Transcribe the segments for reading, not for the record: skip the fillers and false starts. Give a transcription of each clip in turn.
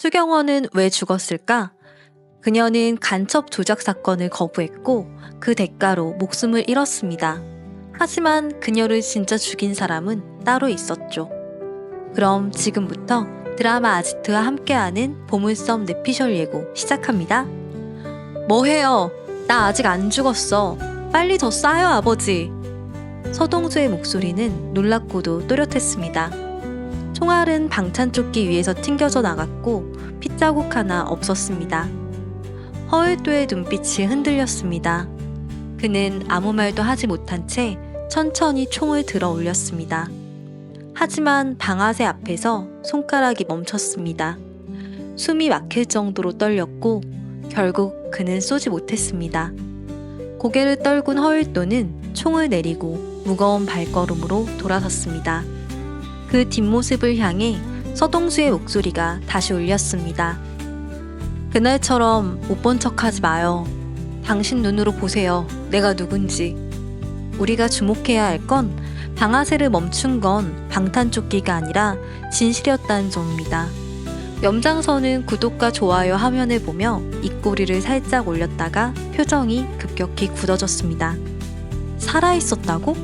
추경호는 왜 죽었을까? 그녀는 간첩 조작 사건을 거부했고 그 대가로 목숨을 잃었습니다. 하지만 그녀를 진짜 죽인 사람은 따로 있었죠. 그럼 지금부터 드라마 아지트와 함께하는 보물섬 뇌피셜 예고 시작합니다. 뭐해요? 나 아직 안 죽었어. 빨리 더 쏴요, 아버지. 서동주의 목소리는 놀랍고도 또렷했습니다. 총알은 방탄조끼 위에서 튕겨져 나갔고 핏자국 하나 없었습니다. 허울도의 눈빛이 흔들렸습니다. 그는 아무 말도 하지 못한 채 천천히 총을 들어 올렸습니다. 하지만 방아쇠 앞에서 손가락이 멈췄습니다. 숨이 막힐 정도로 떨렸고 결국 그는 쏘지 못했습니다. 고개를 떨군 허울도는 총을 내리고 무거운 발걸음으로 돌아섰습니다. 그 뒷모습을 향해 서동수의 목소리가 다시 울렸습니다. 그날처럼 못 본 척하지 마요. 당신 눈으로 보세요. 내가 누군지. 우리가 주목해야 할 건 방아쇠를 멈춘 건 방탄조끼가 아니라 진실이었다는 점입니다. 염장선은 구독과 좋아요 화면을 보며 입꼬리를 살짝 올렸다가 표정이 급격히 굳어졌습니다. 살아있었다고?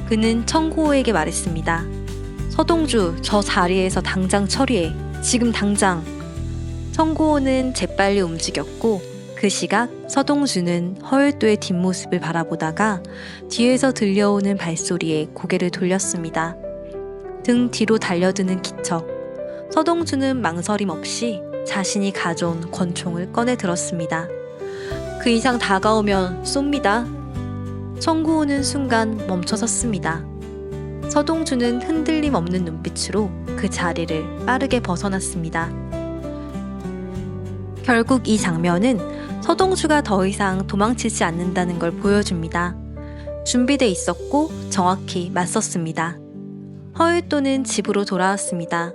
그는 청구호에게 말했습니다. 서동주, 저 자리에서 당장 처리해. 지금 당장. 청구호는 재빨리 움직였고 그 시각 서동주는 허울도의 뒷모습을 바라보다가 뒤에서 들려오는 발소리에 고개를 돌렸습니다. 등 뒤로 달려드는 기척. 서동주는 망설임 없이 자신이 가져온 권총을 꺼내 들었습니다. 그 이상 다가오면 쏩니다. 청구호는 순간 멈춰섰습니다. 서동주는 흔들림 없는 눈빛으로 그 자리를 빠르게 벗어났습니다. 결국 이 장면은 서동주가 더 이상 도망치지 않는다는 걸 보여줍니다. 준비돼 있었고 정확히 맞섰습니다. 허울도는 집으로 돌아왔습니다.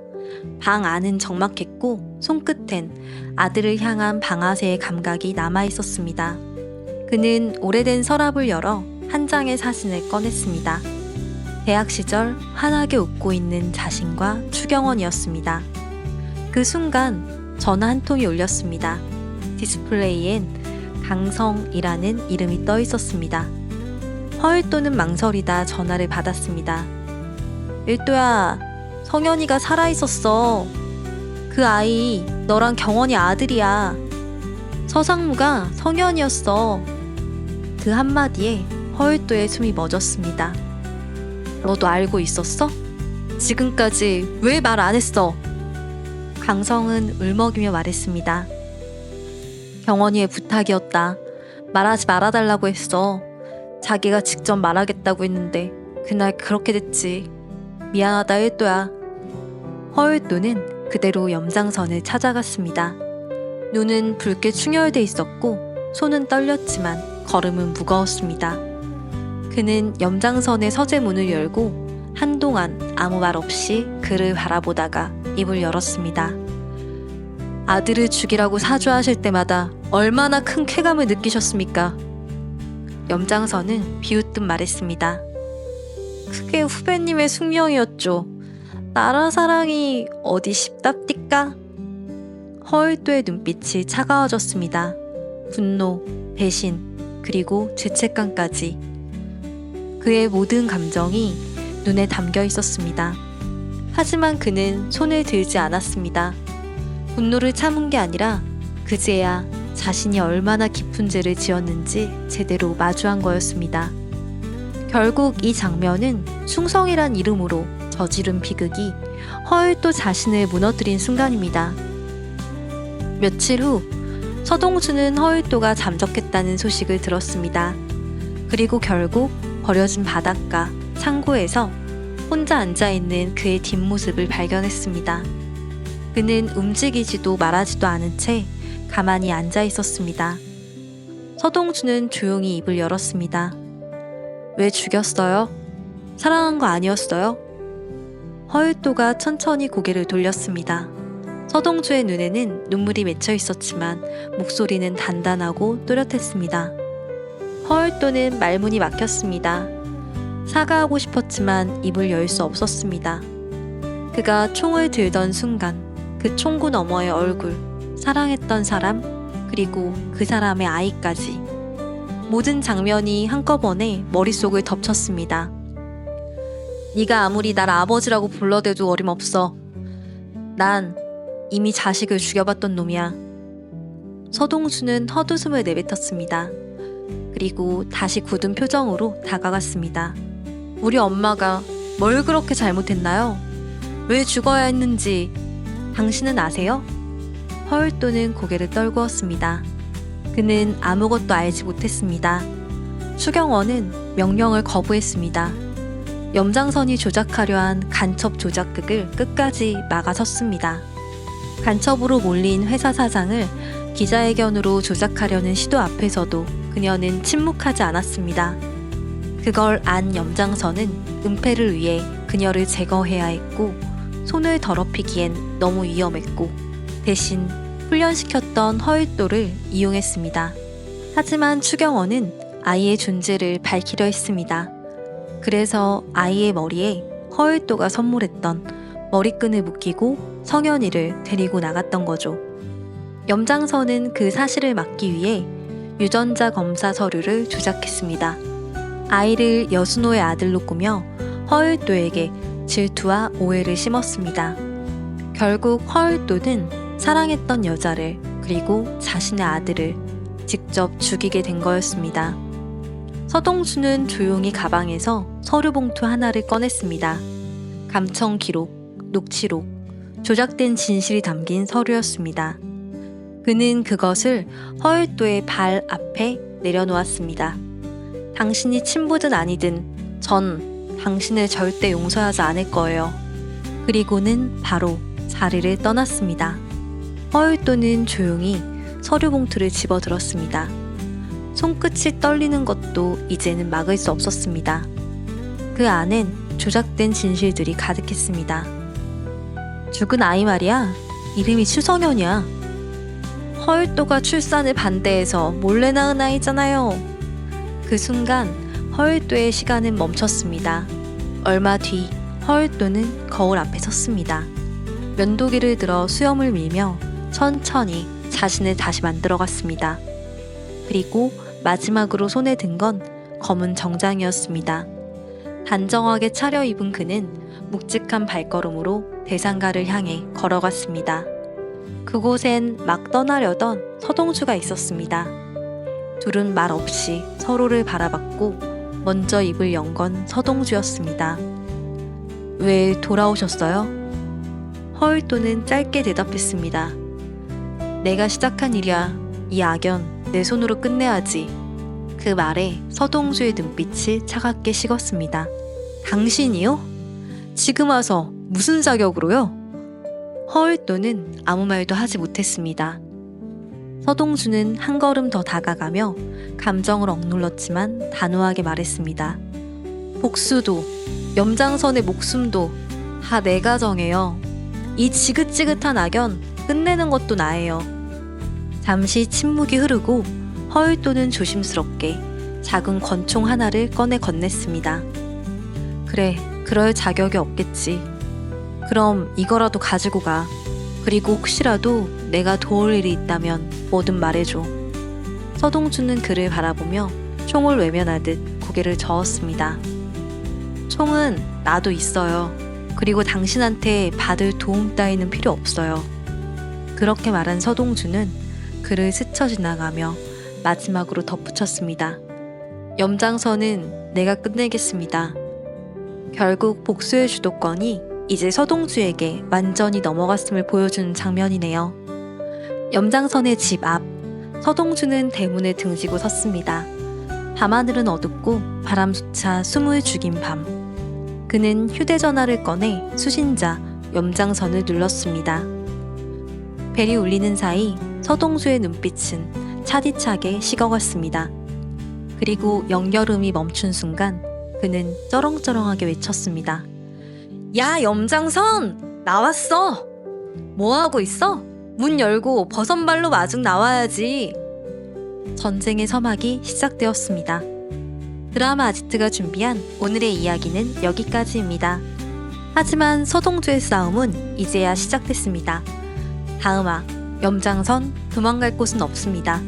방 안은 적막했고 손끝엔 아들을 향한 방아쇠의 감각이 남아있었습니다. 그는 오래된 서랍을 열어 한 장의 사진을 꺼냈습니다. 대학 시절 환하게 웃고 있는 자신과 추경원이었습니다. 그 순간 전화 한 통이 울렸습니다. 디스플레이엔 강성이라는 이름이 떠 있었습니다. 허울도는 망설이다 전화를 받았습니다. 일도야, 성현이가 살아있었어. 그 아이 너랑 경원이 아들이야. 서상무가 성현이었어. 그 한마디에 허울도의 숨이 멎었습니다. 너도 알고 있었어? 지금까지 왜 말 안 했어? 강성은 울먹이며 말했습니다. 경원이의 부탁이었다. 말하지 말아달라고 했어. 자기가 직접 말하겠다고 했는데 그날 그렇게 됐지. 미안하다 일도야. 허울도는 그대로 염장선을 찾아갔습니다. 눈은 붉게 충혈돼 있었고 손은 떨렸지만 걸음은 무거웠습니다. 그는 염장선의 서재문을 열고 한동안 아무 말 없이 그를 바라보다가 입을 열었습니다. 아들을 죽이라고 사주하실 때마다 얼마나 큰 쾌감을 느끼셨습니까? 염장선은 비웃듯 말했습니다. 그게 후배님의 숙명이었죠. 나라 사랑이 어디 쉽답디까? 허울도의 눈빛이 차가워졌습니다. 분노, 배신, 그리고 죄책감까지. 그의 모든 감정이 눈에 담겨 있었습니다. 하지만 그는 손을 들지 않았습니다. 분노를 참은 게 아니라 그제야 자신이 얼마나 깊은 죄를 지었는지 제대로 마주한 거였습니다. 결국 이 장면은 충성이란 이름으로 저지른 비극이 허울도 자신을 무너뜨린 순간입니다. 며칠 후 서동주는 허울도가 잠적했다는 소식을 들었습니다. 그리고 결국 버려진 바닷가 창고에서 혼자 앉아있는 그의 뒷모습을 발견했습니다. 그는 움직이지도 말하지도 않은 채 가만히 앉아 있었습니다. 서동주는 조용히 입을 열었습니다. 왜 죽였어요? 사랑한 거 아니었어요? 허울도가 천천히 고개를 돌렸습니다. 서동주의 눈에는 눈물이 맺혀 있었지만 목소리는 단단하고 또렷했습니다. 허울도는 말문이 막혔습니다. 사과하고 싶었지만 입을 열 수 없었습니다. 그가 총을 들던 순간 그 총구 너머의 얼굴, 사랑했던 사람, 그리고 그 사람의 아이까지. 모든 장면이 한꺼번에 머릿속을 덮쳤습니다. 네가 아무리 날 아버지라고 불러대도 어림없어. 난 이미 자식을 죽여봤던 놈이야. 서동주는 헛웃음을 내뱉었습니다. 그리고 다시 굳은 표정으로 다가갔습니다. 우리 엄마가 뭘 그렇게 잘못했나요? 왜 죽어야 했는지 당신은 아세요? 허율도는 고개를 떨구었습니다. 그는 아무것도 알지 못했습니다. 추경원은 명령을 거부했습니다. 염장선이 조작하려 한 간첩 조작극을 끝까지 막아섰습니다. 간첩으로 몰린 회사 사장을 기자회견으로 조작하려는 시도 앞에서도 그녀는 침묵하지 않았습니다. 그걸 안 염장선은 은폐를 위해 그녀를 제거해야 했고 손을 더럽히기엔 너무 위험했고 대신 훈련시켰던 허율도를 이용했습니다. 하지만 추경원은 아이의 존재를 밝히려 했습니다. 그래서 아이의 머리에 허율도가 선물했던 머리끈을 묶이고 성현이를 데리고 나갔던 거죠. 염장선은 그 사실을 막기 위해 유전자 검사 서류를 조작했습니다. 아이를 여순호의 아들로 꾸며 허율도에게 질투와 오해를 심었습니다. 결국 허율도는 사랑했던 여자를 그리고 자신의 아들을 직접 죽이게 된 거였습니다. 서동주는 조용히 가방에서 서류 봉투 하나를 꺼냈습니다. 감청 기록, 녹취록, 조작된 진실이 담긴 서류였습니다. 그는 그것을 허율도의 발 앞에 내려놓았습니다. 당신이 친부든 아니든 전 당신을 절대 용서하지 않을 거예요. 그리고는 바로 자리를 떠났습니다. 허율도는 조용히 서류 봉투를 집어들었습니다. 손끝이 떨리는 것도 이제는 막을 수 없었습니다. 그 안엔 조작된 진실들이 가득했습니다. 죽은 아이 말이야. 이름이 추성현이야. 허율도가 출산을 반대해서 몰래 낳은 아이잖아요. 그 순간 허율도의 시간은 멈췄습니다. 얼마 뒤 허율도는 거울 앞에 섰습니다. 면도기를 들어 수염을 밀며 천천히 자신을 다시 만들어갔습니다. 그리고 마지막으로 손에 든 건 검은 정장이었습니다. 단정하게 차려입은 그는 묵직한 발걸음으로 대상가를 향해 걸어갔습니다. 그곳엔 막 떠나려던 서동주가 있었습니다. 둘은 말 없이 서로를 바라봤고 먼저 입을 연 건 서동주였습니다. 왜 돌아오셨어요? 허율도는 짧게 대답했습니다. 내가 시작한 일이야. 이 악연 내 손으로 끝내야지. 그 말에 서동주의 눈빛이 차갑게 식었습니다. 당신이요? 지금 와서 무슨 자격으로요? 허율도는 아무 말도 하지 못했습니다. 서동주는 한 걸음 더 다가가며 감정을 억눌렀지만 단호하게 말했습니다. 복수도, 염장선의 목숨도 다 내가 정해요. 이 지긋지긋한 악연 끝내는 것도 나예요. 잠시 침묵이 흐르고 허율도는 조심스럽게 작은 권총 하나를 꺼내 건넸습니다. 그래, 그럴 자격이 없겠지. 그럼 이거라도 가지고 가. 그리고 혹시라도 내가 도울 일이 있다면 뭐든 말해줘. 서동주는 그를 바라보며 총을 외면하듯 고개를 저었습니다. 총은 나도 있어요. 그리고 당신한테 받을 도움 따위는 필요 없어요. 그렇게 말한 서동주는 그를 스쳐 지나가며 마지막으로 덧붙였습니다. 염장선은 내가 끝내겠습니다. 결국 복수의 주도권이 이제 서동주에게 완전히 넘어갔음을 보여주는 장면이네요. 염장선의 집 앞, 서동주는 대문에 등지고 섰습니다. 밤하늘은 어둡고 바람조차 숨을 죽인 밤. 그는 휴대전화를 꺼내 수신자 염장선을 눌렀습니다. 벨이 울리는 사이 서동주의 눈빛은 차디차게 식어갔습니다. 그리고 연결음이 멈춘 순간 그는 쩌렁쩌렁하게 외쳤습니다. 야, 염장선! 나왔어! 뭐하고 있어? 문 열고 버선발로 마중 나와야지. 전쟁의 서막이 시작되었습니다. 드라마 아지트가 준비한 오늘의 이야기는 여기까지입니다. 하지만 서동주의 싸움은 이제야 시작됐습니다. 다음화, 염장선, 도망갈 곳은 없습니다.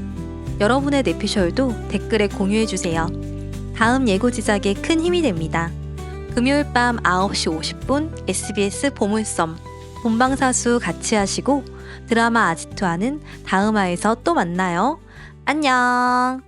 여러분의 내피셜도 댓글에 공유해주세요. 다음 예고 제작에 큰 힘이 됩니다. 금요일 밤 9시 50분 SBS 보물섬 본방사수 같이 하시고 드라마 아지트와는 다음화에서 또 만나요. 안녕.